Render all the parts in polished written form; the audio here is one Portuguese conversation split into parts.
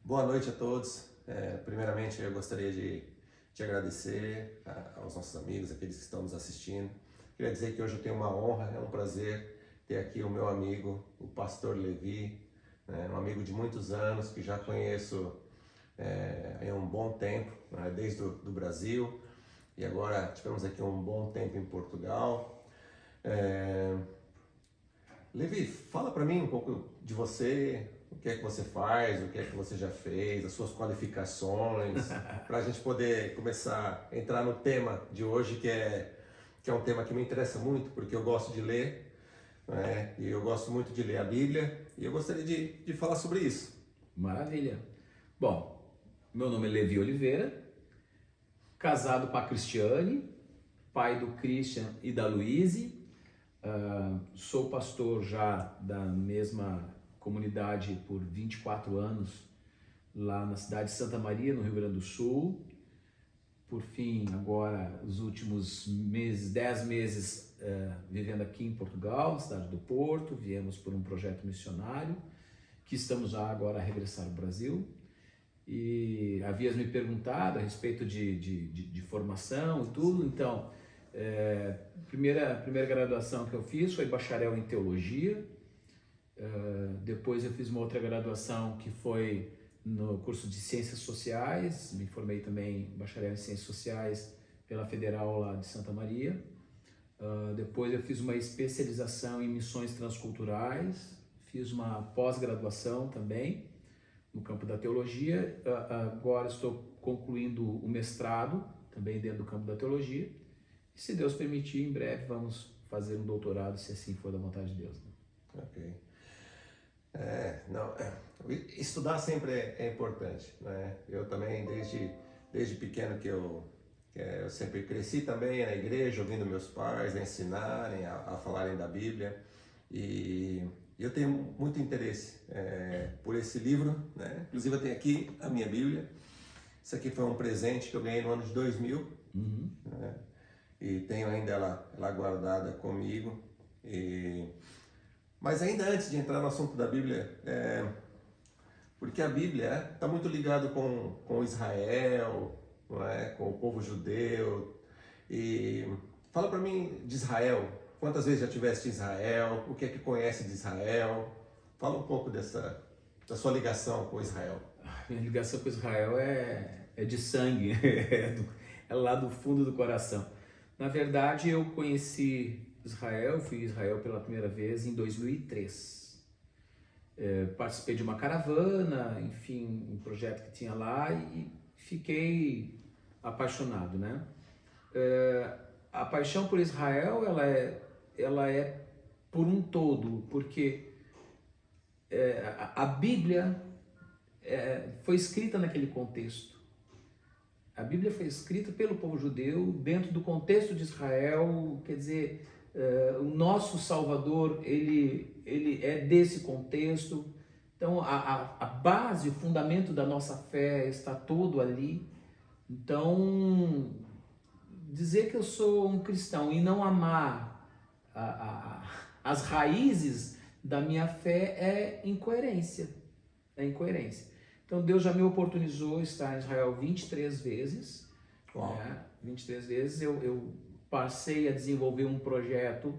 Boa noite a todos. Primeiramente, eu gostaria de te agradecer aos nossos amigos, aqueles que estão nos assistindo. Queria dizer que hoje eu tenho uma honra, é um prazer ter aqui o meu amigo, o pastor Levi, né, um amigo de muitos anos, que já conheço há um bom tempo, né, desde do Brasil, e agora tivemos aqui um bom tempo em Portugal. Levi, fala para mim um pouco de você, o que é que você faz, o que é que você já fez, as suas qualificações, para a gente poder começar a entrar no tema de hoje, que é um tema que me interessa muito, porque eu gosto de ler, né? E eu gosto muito de ler a Bíblia, e eu gostaria de falar sobre isso. Maravilha. Bom, meu nome é Levi Oliveira, casado com a Cristiane, pai do Christian e da Luíse. Sou pastor já da mesma comunidade por 24 anos, lá na cidade de Santa Maria, no Rio Grande do Sul. Por fim, agora, os últimos meses, 10 meses, vivendo aqui em Portugal, na cidade do Porto. Viemos por um projeto missionário, que estamos já agora a regressar ao Brasil. E havias me perguntado a respeito de formação e tudo, então, primeira graduação que eu fiz foi bacharel em teologia. Depois eu fiz uma outra graduação que foi no curso de ciências sociais, me formei também bacharel em ciências sociais pela Federal lá de Santa Maria. Depois eu fiz uma especialização em missões transculturais, fiz uma pós-graduação também no campo da teologia. Agora estou concluindo o mestrado também dentro do campo da teologia, e se Deus permitir, em breve vamos fazer um doutorado, se assim for da vontade de Deus, né? Ok. Estudar sempre é importante, né? Eu também, desde pequeno que eu sempre cresci também na igreja, ouvindo meus pais a ensinarem, a falarem da Bíblia, e eu tenho muito interesse por esse livro, né? Inclusive eu tenho aqui a minha Bíblia. Isso aqui foi um presente que eu ganhei no ano de 2000, né? E tenho ainda ela guardada comigo. Mas ainda antes de entrar no assunto da Bíblia, porque a Bíblia está muito ligado com Israel, não é? Com o povo judeu. E fala para mim de Israel. Quantas vezes já estiveste em Israel? O que é que conhece de Israel? Fala um pouco da sua ligação com Israel. Minha ligação com Israel é de sangue, é lá do fundo do coração. Na verdade, eu conheci Israel, fui a Israel pela primeira vez em 2003. Participei de uma caravana, enfim, um projeto que tinha lá, e fiquei apaixonado, né? A paixão por Israel, ela é por um todo, porque a Bíblia foi escrita naquele contexto. A Bíblia foi escrita pelo povo judeu dentro do contexto de Israel, quer dizer, o nosso Salvador, ele é desse contexto. Então, a base, o fundamento da nossa fé está todo ali. Então, dizer que eu sou um cristão e não amar as raízes da minha fé é incoerência. É incoerência. Então Deus já me oportunizou estar em Israel 23 vezes. 23 vezes eu passei a desenvolver um projeto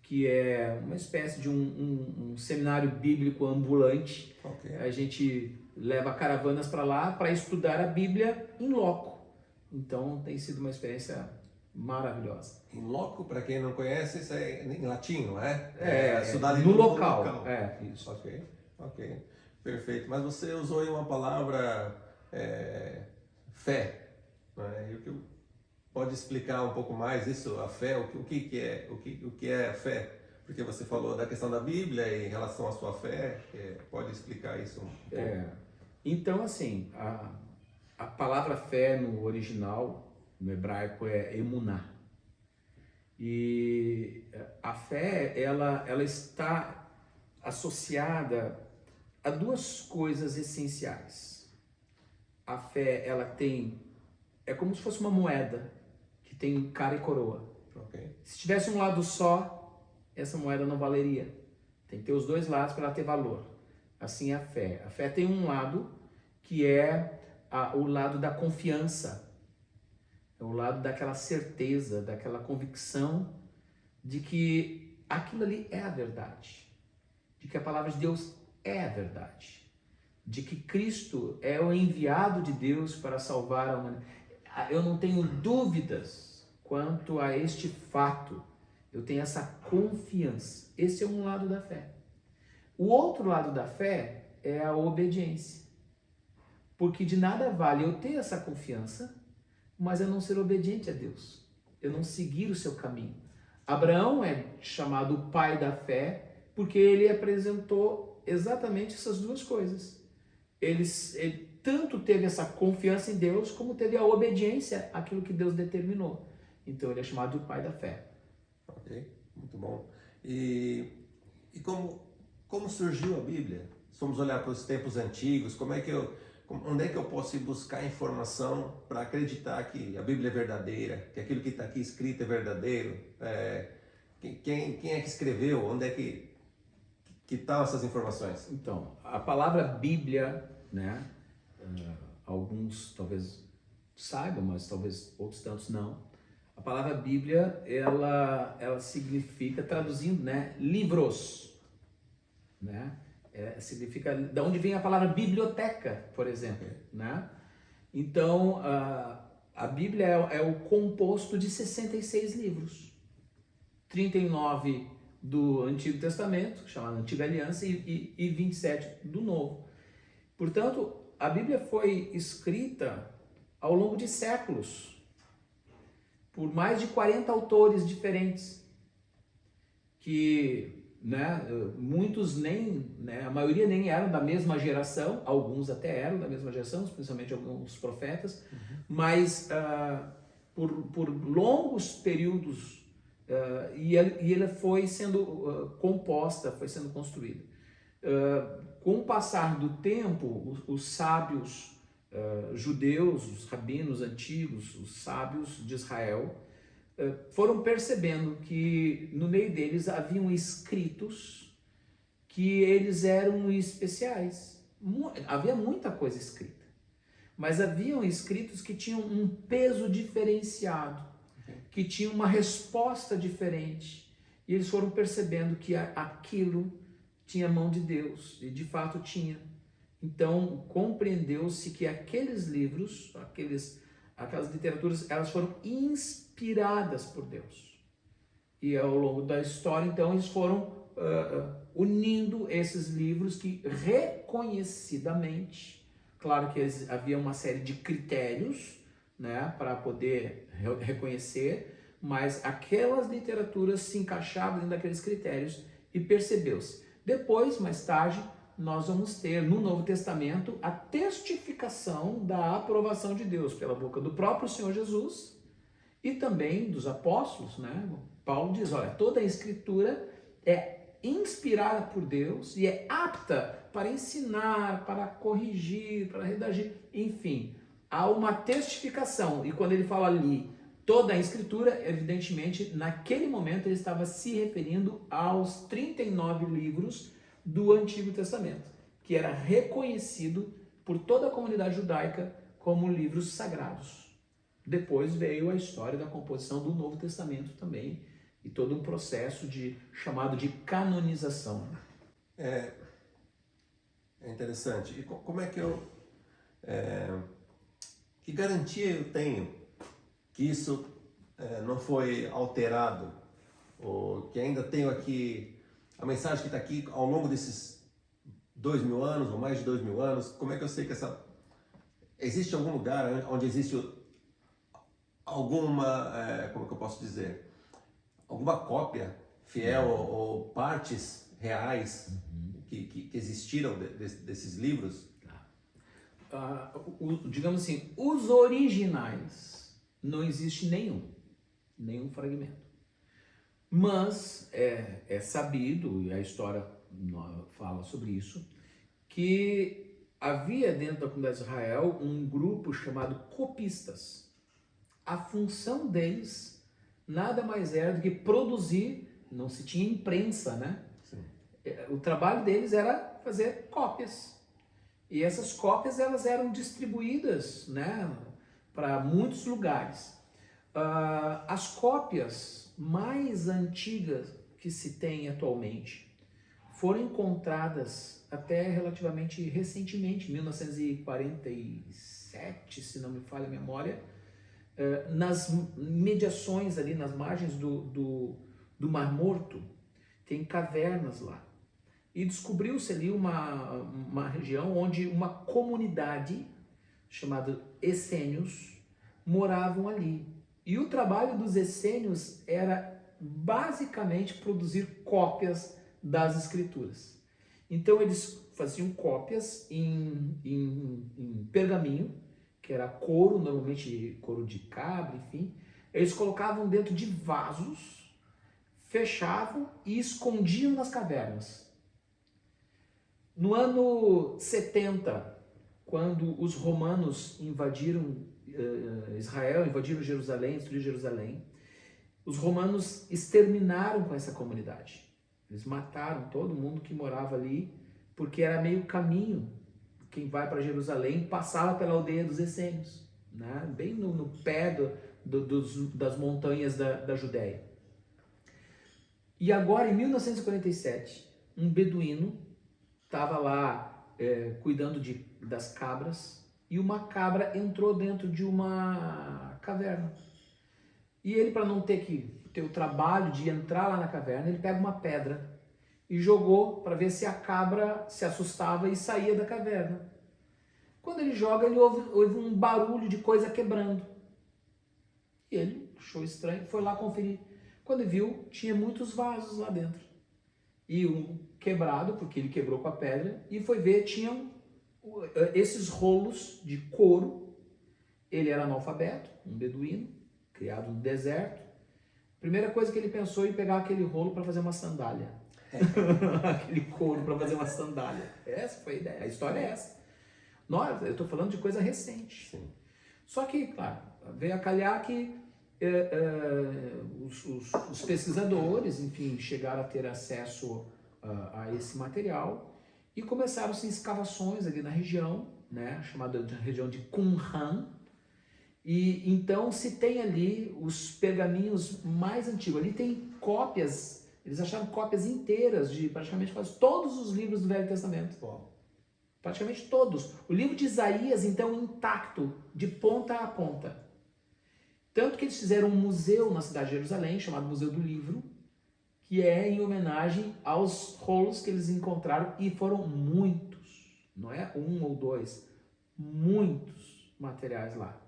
que é uma espécie de um seminário bíblico ambulante. Okay. A gente leva caravanas para lá para estudar a Bíblia em loco. Então tem sido uma experiência maravilhosa. Em loco, para quem não conhece, isso é em latim, não é? Estudar no local. Isso. Ok. Perfeito. Mas você usou aí uma palavra fé, né? Pode explicar um pouco mais isso, a fé, o que é a fé? Porque você falou da questão da Bíblia em relação à sua fé, pode explicar isso um pouco? Então, assim, a palavra fé no original, no hebraico, é emuná. E a fé, ela está associada a duas coisas essenciais. A fé, é como se fosse uma moeda que tem cara e coroa. Okay. Se tivesse um lado só, essa moeda não valeria. Tem que ter os dois lados para ela ter valor. Assim é a fé. A fé tem um lado que é o lado da confiança, é o lado daquela certeza, daquela convicção de que aquilo ali é a verdade, de que a palavra de Deus é a verdade, de que Cristo é o enviado de Deus para salvar a humanidade. Eu não tenho dúvidas quanto a este fato, eu tenho essa confiança. Esse é um lado da fé. O outro lado da fé é a obediência, porque de nada vale eu ter essa confiança, mas eu não ser obediente a Deus, eu não seguir o seu caminho. Abraão é chamado o pai da fé porque ele apresentou exatamente essas duas coisas. Ele tanto teve essa confiança em Deus, como teve a obediência àquilo que Deus determinou. Então ele é chamado de pai da fé. Ok, muito bom. E como surgiu a Bíblia? Se vamos olhar para os tempos antigos, onde é que eu posso ir buscar informação para acreditar que a Bíblia é verdadeira, que aquilo que está aqui escrito é verdadeiro? Quem é que escreveu? Onde é que estão essas informações? Então, a palavra Bíblia, né? Alguns talvez saibam, mas talvez outros tantos não. A palavra Bíblia, ela significa, traduzindo, né, livros, né? Significa, da onde vem a palavra biblioteca, por exemplo, né? Então, a Bíblia é o composto de 66 livros, 39 do Antigo Testamento, chamado Antiga Aliança, e 27 do Novo. Portanto, a Bíblia foi escrita ao longo de séculos, por mais de 40 autores diferentes, que, né, muitos nem, né, a maioria nem eram da mesma geração, alguns até eram da mesma geração, principalmente alguns profetas, mas por longos períodos, e ela foi sendo composta, foi sendo construída. Com o passar do tempo, os sábios judeus, os rabinos antigos, os sábios de Israel, foram percebendo que no meio deles haviam escritos que eles eram especiais. Havia muita coisa escrita, mas haviam escritos que tinham um peso diferenciado, que tinham uma resposta diferente, e eles foram percebendo que aquilo tinha a mão de Deus, e de fato tinha. Então compreendeu-se que aqueles livros, aquelas literaturas, elas foram inspiradas por Deus. E ao longo da história, então, eles foram unindo esses livros que reconhecidamente, claro que havia uma série de critérios, né, para poder reconhecer, mas aquelas literaturas se encaixavam dentro daqueles critérios e percebeu-se. Depois, mais tarde, nós vamos ter no Novo Testamento a testificação da aprovação de Deus pela boca do próprio Senhor Jesus e também dos apóstolos, né? Paulo diz, olha, toda a escritura é inspirada por Deus e é apta para ensinar, para corrigir, para redigir, enfim, há uma testificação. E quando ele fala ali toda a escritura, evidentemente, naquele momento ele estava se referindo aos 39 livros do Antigo Testamento, que era reconhecido por toda a comunidade judaica como livros sagrados. Depois veio a história da composição do Novo Testamento também, e todo um processo chamado de canonização. É interessante. E como é que que garantia eu tenho que isso não foi alterado, ou que ainda tenho aqui a mensagem que está aqui ao longo desses 2000 anos, ou mais de 2000 anos? Como é que eu sei que existe algum lugar onde existe alguma, como que eu posso dizer, alguma cópia fiel ou partes reais que existiram desses livros? Digamos assim, os originais, não existe nenhum fragmento. Mas é sabido, e a história fala sobre isso, que havia dentro da comunidade de Israel um grupo chamado copistas. A função deles nada mais era do que produzir, não se tinha imprensa, né? Sim. O trabalho deles era fazer cópias. E essas cópias elas eram distribuídas, né, para muitos lugares. As cópias mais antigas que se tem atualmente foram encontradas até relativamente recentemente, 1947, se não me falha a memória, nas mediações ali, nas margens do Mar Morto, tem cavernas lá. E descobriu-se ali uma região onde uma comunidade chamada essênios moravam ali. E o trabalho dos essênios era basicamente produzir cópias das escrituras. Então eles faziam cópias em pergaminho, que era couro, normalmente couro de cabra, enfim. Eles colocavam dentro de vasos, fechavam e escondiam nas cavernas. No ano 70, quando os romanos invadiram Israel, invadiram Jerusalém, destruíram Jerusalém, os romanos exterminaram com essa comunidade. Eles mataram todo mundo que morava ali, porque era meio caminho. Quem vai para Jerusalém passava pela aldeia dos essênios, né? Bem no pé das montanhas da Judéia. E agora, em 1947, um beduíno estava lá cuidando das cabras, e uma cabra entrou dentro de uma caverna. E ele, para não ter o trabalho de entrar lá na caverna, ele pega uma pedra e jogou para ver se a cabra se assustava e saía da caverna. Quando ele joga, ele ouve um barulho de coisa quebrando. E ele achou estranho, foi lá conferir. Quando viu, tinha muitos vasos lá dentro. E um quebrado, porque ele quebrou com a pedra, e foi ver, tinham esses rolos de couro. Ele era analfabeto, um beduíno, criado no deserto. Primeira coisa que ele pensou em pegar aquele rolo para fazer uma sandália. Aquele couro para fazer uma sandália. Essa foi a ideia, a história é essa. Eu estou falando de coisa recente. Sim. Só que, claro, veio a calhar que os pesquisadores, enfim, chegaram a ter acesso a esse material e começaram-se escavações ali na região, né, chamada de região de Qumran. E então se tem ali os pergaminhos mais antigos. Ali tem cópias, eles acharam cópias inteiras de praticamente quase todos os livros do Velho Testamento. Praticamente todos. O livro de Isaías, então, intacto, de ponta a ponta. Tanto que eles fizeram um museu na cidade de Jerusalém, chamado Museu do Livro, que é em homenagem aos rolos que eles encontraram, e foram muitos, não é um ou dois, muitos materiais lá.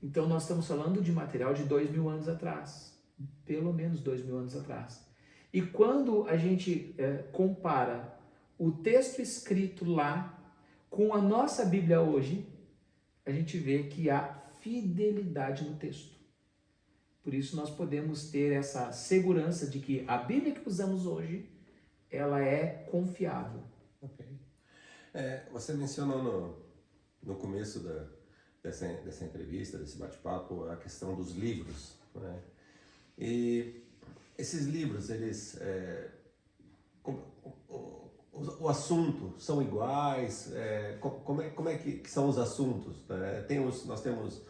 Então nós estamos falando de material de 2000 anos atrás, pelo menos 2000 anos atrás. E quando a gente compara o texto escrito lá com a nossa Bíblia hoje, a gente vê que há fidelidade no texto. Por isso nós podemos ter essa segurança de que a Bíblia que usamos hoje, ela é confiável. Ok. Você mencionou no começo dessa entrevista, desse bate-papo, a questão dos livros, né? E esses livros, eles... o assunto são iguais? Como é que são os assuntos? Né? Nós temos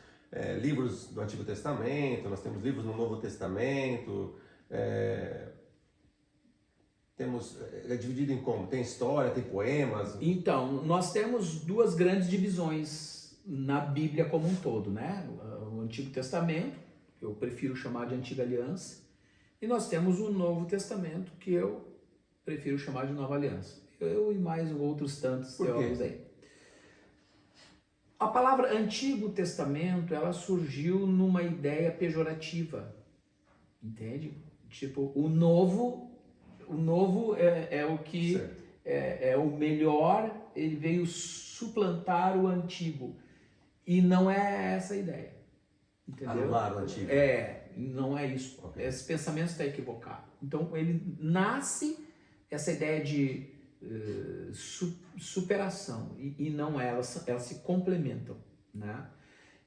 livros do Antigo Testamento, nós temos livros no Novo Testamento, é dividido em como? Tem história, tem poemas? Então, nós temos duas grandes divisões na Bíblia como um todo, né? O Antigo Testamento, que eu prefiro chamar de Antiga Aliança, e nós temos o Novo Testamento, que eu prefiro chamar de Nova Aliança. Eu e mais outros tantos teólogos aí. A palavra Antigo Testamento, ela surgiu numa ideia pejorativa, entende? Tipo, o novo é o que é o melhor, ele veio suplantar o antigo. E não é essa a ideia, entendeu? Anular o antigo. Não é isso. Okay. Esse pensamento está equivocado. Então, ele nasce essa ideia de superação, e não elas se complementam, né?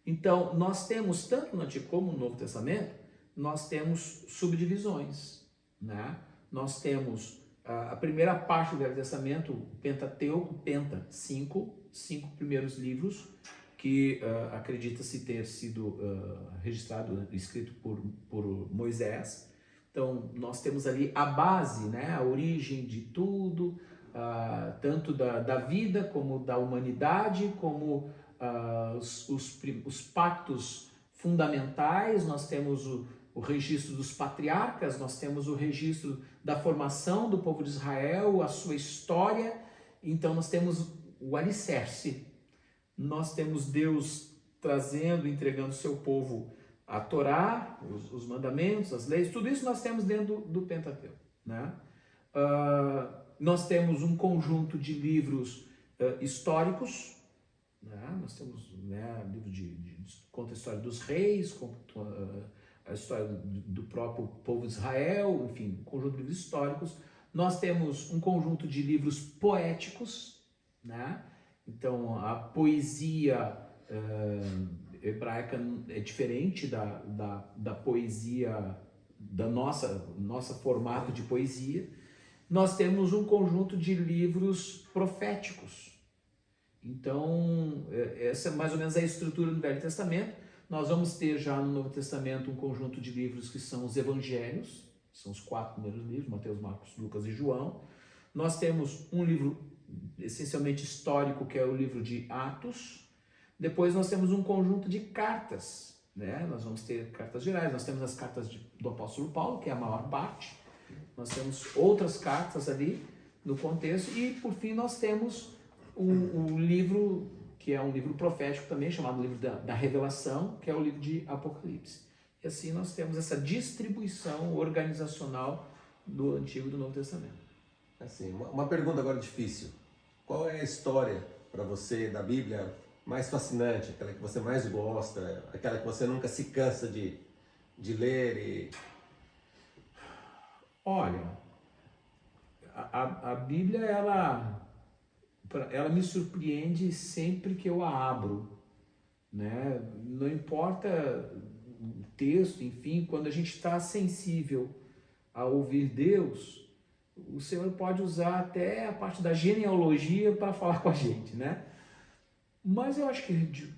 Então, nós temos, tanto no Antigo como no Novo Testamento, nós temos subdivisões, né? Nós temos a primeira parte do Velho Testamento, o Pentateuco, 5, 5 primeiros livros que acredita-se ter sido registrado, escrito por Moisés. Então, nós temos ali a base, né, a origem de tudo, tanto da vida como da humanidade, como os pactos fundamentais. Nós temos o registro dos patriarcas, nós temos o registro da formação do povo de Israel, a sua história. Então, nós temos o alicerce. Nós temos Deus trazendo, entregando ao seu povo a Torá, os mandamentos, as leis, tudo isso nós temos dentro do Pentateuco, né? Nós temos um conjunto de livros históricos, né? Nós temos, né, livro conta a história dos reis, conta a história do próprio povo de Israel, enfim, um conjunto de livros históricos. Nós temos um conjunto de livros poéticos, né? Então, a poesia hebraica é diferente da poesia, da nossa formato de poesia. Nós temos um conjunto de livros proféticos. Então, essa é mais ou menos a estrutura do Velho Testamento. Nós vamos ter já no Novo Testamento um conjunto de livros que são os evangelhos, são os 4 primeiros livros, Mateus, Marcos, Lucas e João. Nós temos um livro essencialmente histórico, que é o livro de Atos. Depois nós temos um conjunto de cartas, né? Nós vamos ter cartas gerais, nós temos as cartas do apóstolo Paulo, que é a maior parte. Nós temos outras cartas ali no contexto. E, por fim, nós temos o livro, que é um livro profético também, chamado livro da Revelação, que é o livro de Apocalipse. E assim nós temos essa distribuição organizacional do Antigo e do Novo Testamento. Assim, uma pergunta agora difícil. Qual é a história para você da Bíblia mais fascinante, aquela que você mais gosta, aquela que você nunca se cansa de ler e... Olha, a Bíblia, ela me surpreende sempre que eu a abro, né? Não importa o texto, enfim, quando a gente está sensível a ouvir Deus, o Senhor pode usar até a parte da genealogia para falar com a gente, né? Mas eu acho que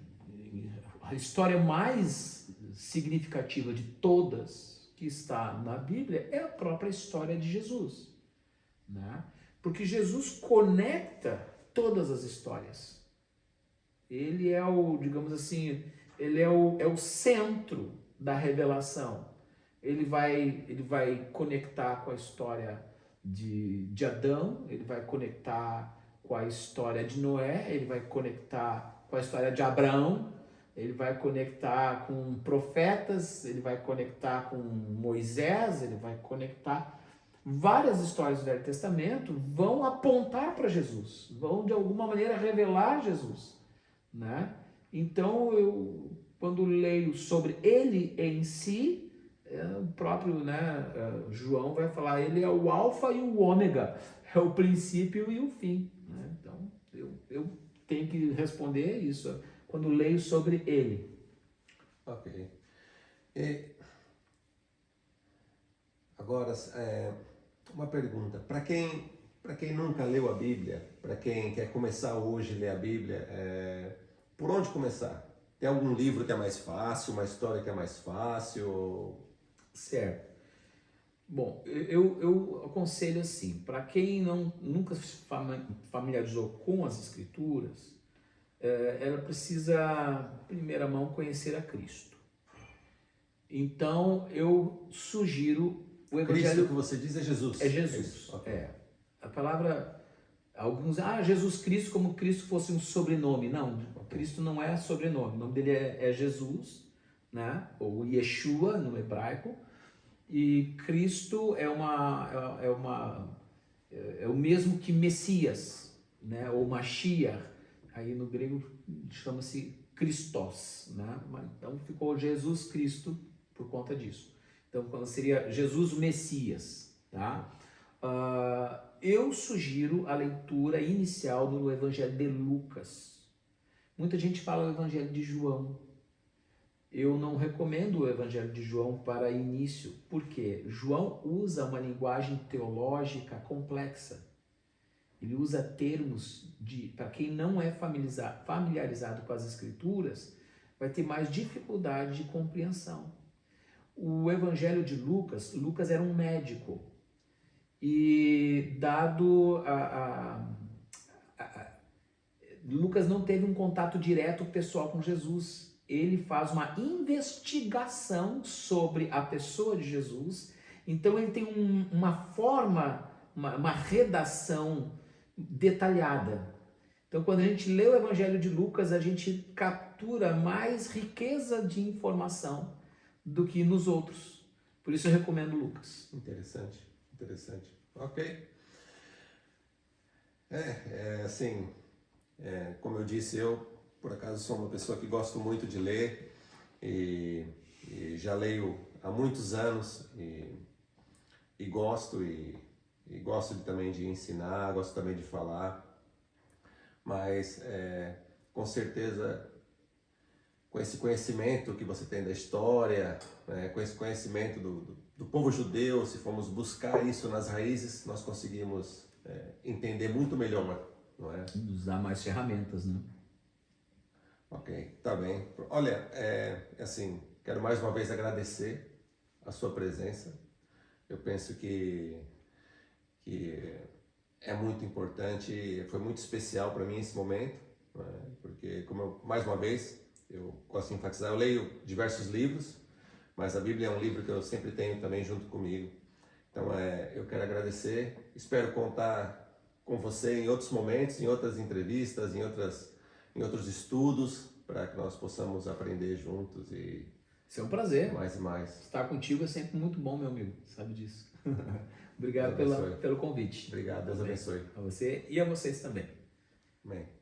a história mais significativa de todas que está na Bíblia é a própria história de Jesus, né? Porque Jesus conecta todas as histórias. Ele é digamos assim, ele é o centro da revelação. Ele vai conectar com a história de Adão, ele vai conectar com a história de Noé, ele vai conectar com a história de Abraão, ele vai conectar com profetas, ele vai conectar com Moisés, ele vai conectar... Várias histórias do Velho Testamento vão apontar para Jesus, vão de alguma maneira revelar Jesus, né? Então, quando leio sobre ele em si, o próprio, né, João vai falar, ele é o alfa e o ômega, é o princípio e o fim, né? Então, eu tenho que responder isso quando leio sobre ele. Ok. Agora, uma pergunta. Para quem nunca leu a Bíblia, para quem quer começar hoje a ler a Bíblia, por onde começar? Tem algum livro que é mais fácil, uma história que é mais fácil? Certo. Bom, eu aconselho assim, para quem nunca se familiarizou com as Escrituras, ela precisa, em primeira mão, conhecer a Cristo. Então, eu sugiro o Evangelho... Cristo que você diz é Jesus? É Jesus. Okay. A palavra... Alguns... Jesus Cristo, como Cristo fosse um sobrenome. Não, Cristo não é sobrenome. O nome dele é Jesus, né? Ou Yeshua, no hebraico. E Cristo é o mesmo que Messias, né? Ou Mashiach. Aí no grego chama-se Christos, né? Então ficou Jesus Cristo por conta disso. Então seria Jesus o Messias, tá? Eu sugiro a leitura inicial do Evangelho de Lucas. Muita gente fala o Evangelho de João. Eu não recomendo o Evangelho de João para início, porque João usa uma linguagem teológica complexa. Ele usa termos para quem não é familiarizado com as Escrituras, vai ter mais dificuldade de compreensão. O Evangelho de Lucas, Lucas era um médico e Lucas não teve um contato direto pessoal com Jesus. Ele faz uma investigação sobre a pessoa de Jesus, então ele tem uma forma, uma redação detalhada. Então, quando a gente lê o Evangelho de Lucas, a gente captura mais riqueza de informação do que nos outros. Por isso eu recomendo Lucas. Interessante, interessante. Ok. Assim, como eu disse, eu, por acaso, sou uma pessoa que gosto muito de ler e já leio há muitos anos e gosto também de ensinar, gosto também de falar, mas com certeza com esse conhecimento que você tem da história, com esse conhecimento do povo judeu, se formos buscar isso nas raízes, nós conseguimos entender muito melhor, não é? Usar mais ferramentas, né? Ok, tá bem. Olha, assim, quero mais uma vez agradecer a sua presença. Eu penso que é muito importante, foi muito especial para mim esse momento, né? Porque, mais uma vez, eu gosto de enfatizar, eu leio diversos livros, mas a Bíblia é um livro que eu sempre tenho também junto comigo. Então, eu quero agradecer, espero contar com você em outros momentos, em outras entrevistas, em outros estudos, para que nós possamos aprender juntos e... Isso é um prazer. Mais e mais. Estar contigo é sempre muito bom, meu amigo, sabe disso. Obrigado pelo convite. Obrigado, Deus abençoe. A você e a vocês também. Amém.